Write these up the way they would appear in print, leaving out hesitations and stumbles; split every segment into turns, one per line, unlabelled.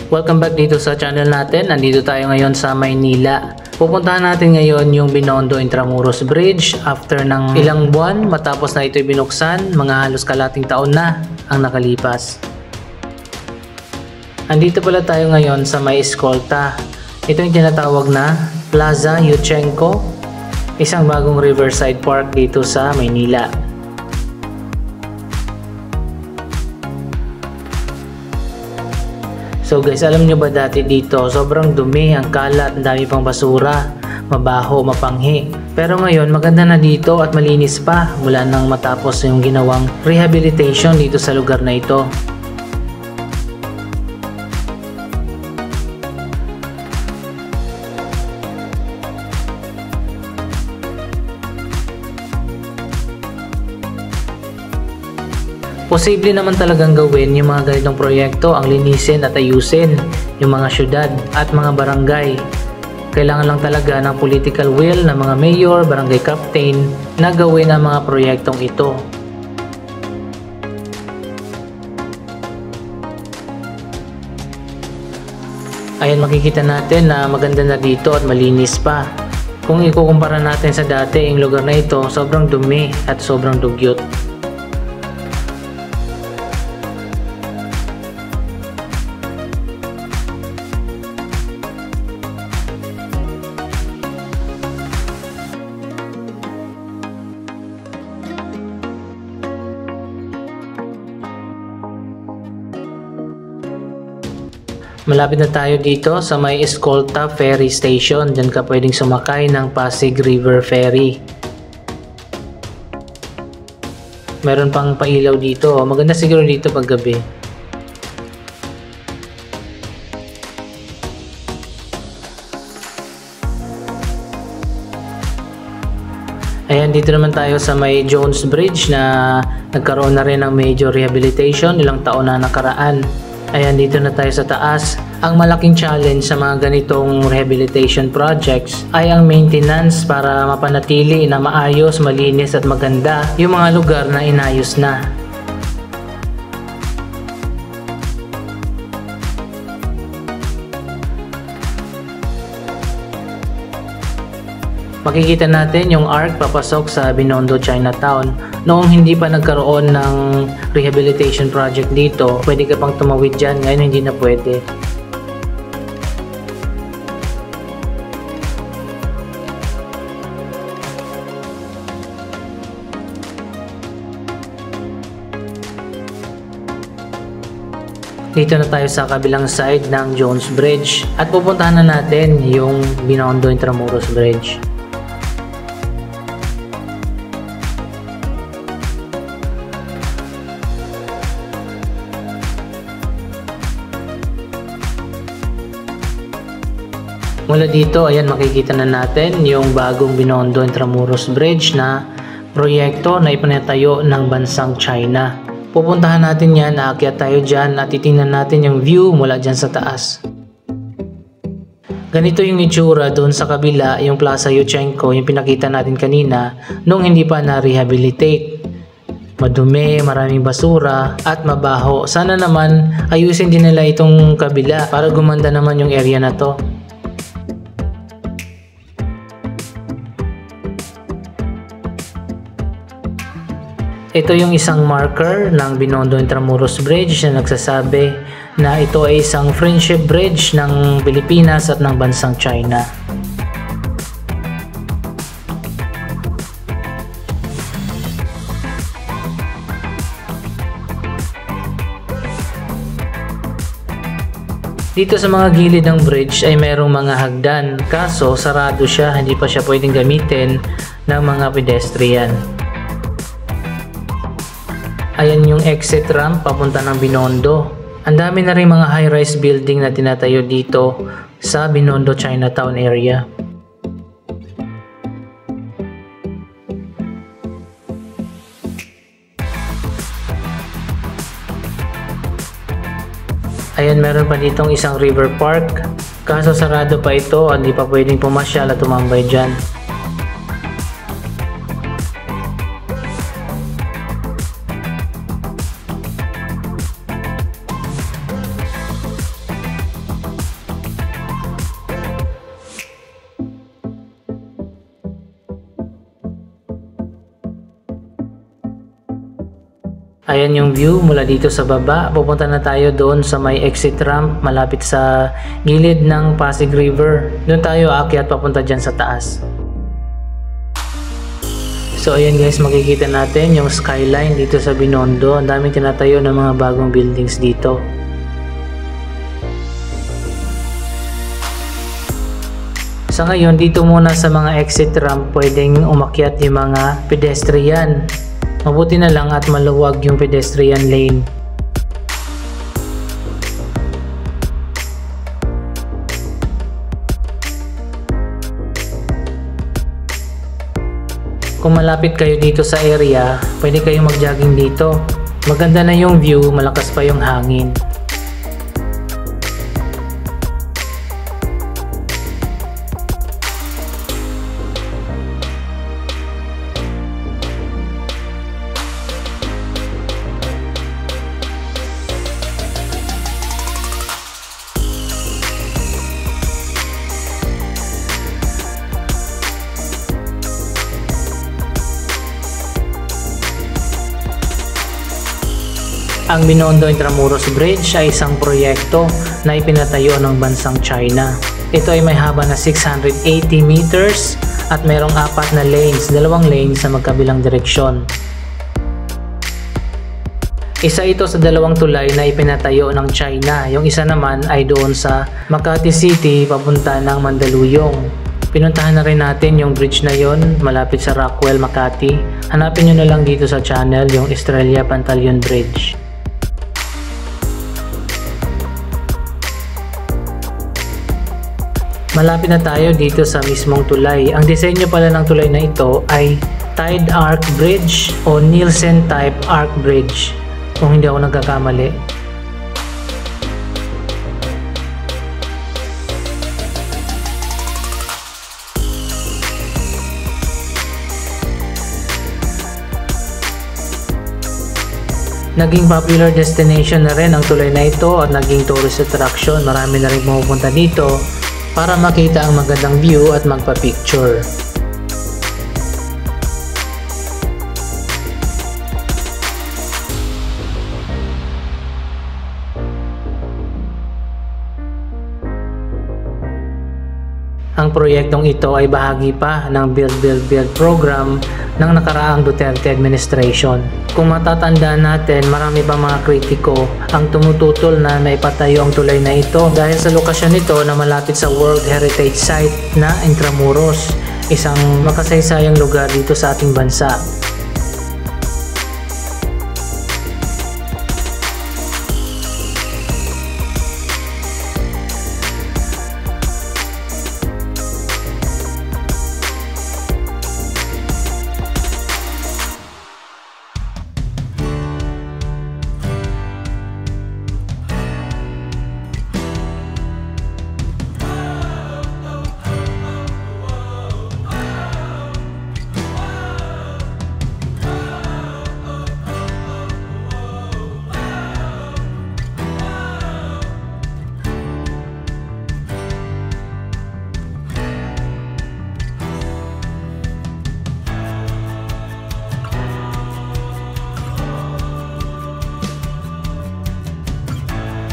Welcome back dito sa channel natin. Nandito tayo ngayon sa Maynila. Pupuntahan natin ngayon yung Binondo Intramuros Bridge after ng ilang buwan matapos na ito'y binuksan. Mga halos kalating taon na ang nakalipas. Andito pala tayo ngayon sa May Escolta. Ito yung tinatawag na Plaza Yushchenko, isang bagong riverside park dito sa Maynila. So guys, alam nyo ba dati dito sobrang dumi, ang kalat, ang dami pang basura, mabaho, mapanghi. Pero ngayon maganda na dito at malinis pa mula nang matapos yung ginawang rehabilitation dito sa lugar na ito. Posible naman talagang gawin yung mga ganitong proyekto, ang linisin at ayusin yung mga syudad at mga barangay. Kailangan lang talaga ng political will ng mga mayor, barangay captain na gawin ang mga proyektong ito. Ayan, makikita natin na maganda na dito at malinis pa. Kung ikukumpara natin sa dati, yung lugar na ito sobrang dumi at sobrang dugyot. Malapit na tayo dito sa May Escolta Ferry Station. Diyan ka pwedeng sumakay ng Pasig River Ferry. Meron pang pailaw dito. Maganda siguro dito pag gabi. Ayan, dito naman tayo sa May Jones Bridge na nagkaroon na rin ng major rehabilitation ilang taon na nakaraan. Ayan, dito na tayo sa taas. Ang malaking challenge sa mga ganitong rehabilitation projects ay ang maintenance para mapanatili na maayos, malinis at maganda yung mga lugar na inayos na. Makikita natin yung arc papasok sa Binondo Chinatown. Noong hindi pa nagkaroon ng rehabilitation project dito, pwede ka pang tumawid dyan. Ngayon hindi na pwede. Dito na tayo sa kabilang side ng Jones Bridge at pupuntahan na natin yung Binondo Intramuros Bridge. Mula dito, ayan, makikita na natin yung bagong Binondo Intramuros Bridge na proyekto na ipinatayo ng bansang China. Pupuntahan natin yan, aakyat tayo dyan at titingnan natin yung view mula dyan sa taas. Ganito yung itsura doon sa kabila, yung Plaza Yushchenko, yung pinakita natin kanina, nung hindi pa na-rehabilitate. Madumi, maraming basura at mabaho. Sana naman ayusin din nila itong kabila para gumanda naman yung area na to. Ito yung isang marker ng Binondo Intramuros Bridge na nagsasabi na ito ay isang friendship bridge ng Pilipinas at ng bansang China. Dito sa mga gilid ng bridge ay mayroong mga hagdan, kaso sarado siya, hindi pa siya pwedeng gamitin ng mga pedestrian. Ayan yung exit ramp papunta ng Binondo. Ang dami na rin mga high-rise building na tinatayo dito sa Binondo Chinatown area. Ayan, meron pa ditong isang river park. Kaso sarado pa ito, hindi pa pwedeng pumasyal at tumambay dyan. Ayan yung view mula dito sa baba. Pupunta na tayo doon sa may exit ramp malapit sa gilid ng Pasig River. Doon tayo aakyat papunta dyan sa taas. So ayan guys, makikita natin yung skyline dito sa Binondo. Ang daming tinatayo ng mga bagong buildings dito. Sa ngayon, dito muna sa mga exit ramp pwedeng umakyat yung mga pedestrian. Mabuti na lang at maluwag yung pedestrian lane. Kung malapit kayo dito sa area, pwede kayong mag-jogging dito. Maganda na yung view, malakas pa yung hangin. Ang Binondo Intramuros Bridge ay isang proyekto na ipinatayo ng bansang China. Ito ay may haba na 680 meters at merong 4 na lanes, 2 lanes sa magkabilang direksyon. Isa ito sa 2 tulay na ipinatayo ng China. Yung isa naman ay doon sa Makati City papunta ng Mandaluyong. Pinuntahan na rin natin yung bridge na yon malapit sa Rockwell, Makati. Hanapin nyo na lang dito sa channel yung Estrella Pantaleon Bridge. Malapit na tayo dito sa mismong tulay. Ang disenyo pala ng tulay na ito ay Tide Arc Bridge o Nielsen Type Arc Bridge, kung hindi ako nagkakamali. Naging popular destination na rin ang tulay na ito at naging tourist attraction. Marami na rin pumupunta dito para makita ang magandang view at magpa-picture. Ang proyektong ito ay bahagi pa ng Build Build Build program ng nakaraang Duterte administration. Kung matatandaan natin, marami pa mga kritiko ang tumututol na naipatayo ang tulay na ito dahil sa lokasyon nito na malapit sa World Heritage Site na Intramuros, isang makasaysayang lugar dito sa ating bansa.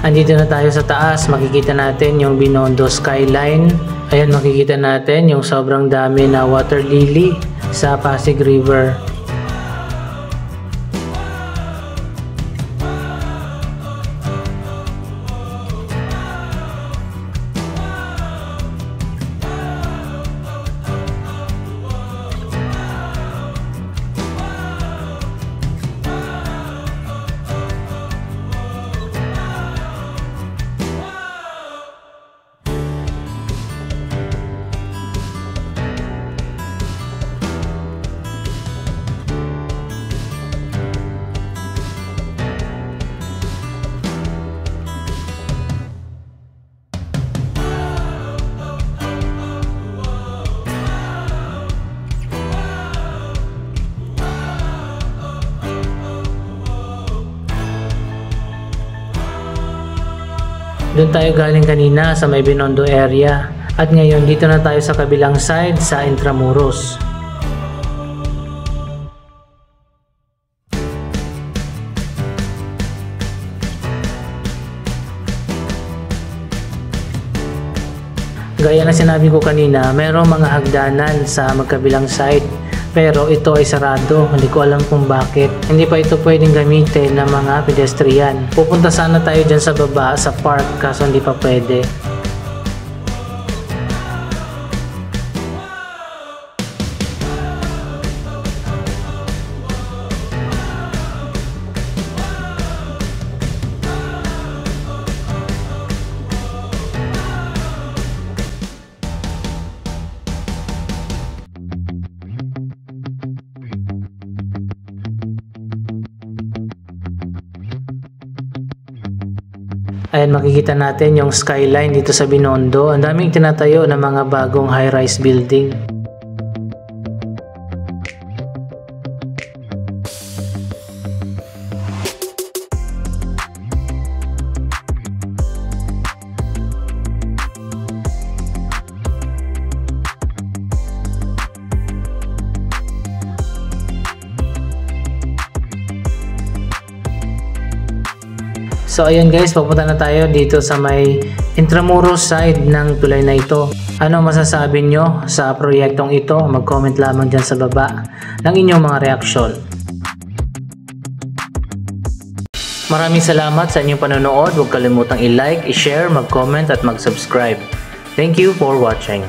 Andito na tayo sa taas, makikita natin yung Binondo skyline. Ayan, makikita natin yung sobrang dami na water lily sa Pasig River. Doon tayo galing kanina sa may Binondo area at ngayon dito na tayo sa kabilang side sa Intramuros. Gaya na sinabi ko kanina, mayroong mga hagdanan sa magkabilang side. Pero ito ay sarado, hindi ko alam kung bakit. Hindi pa ito pwedeng gamitin ng mga pedestrian. Pupunta sana tayo dyan sa baba sa park kaso hindi pa pwede. Ayan, makikita natin yung skyline dito sa Binondo. Ang daming tinatayo ng mga bagong high-rise building. So ayan guys, papunta na tayo dito sa may Intramuros side ng tulay na ito. Ano masasabi nyo sa proyektong ito? Mag-comment lamang dyan sa baba ng inyong mga reaksyon. Maraming salamat sa inyong panonood. Huwag kalimutang i-like, i-share, mag-comment at mag-subscribe. Thank you for watching.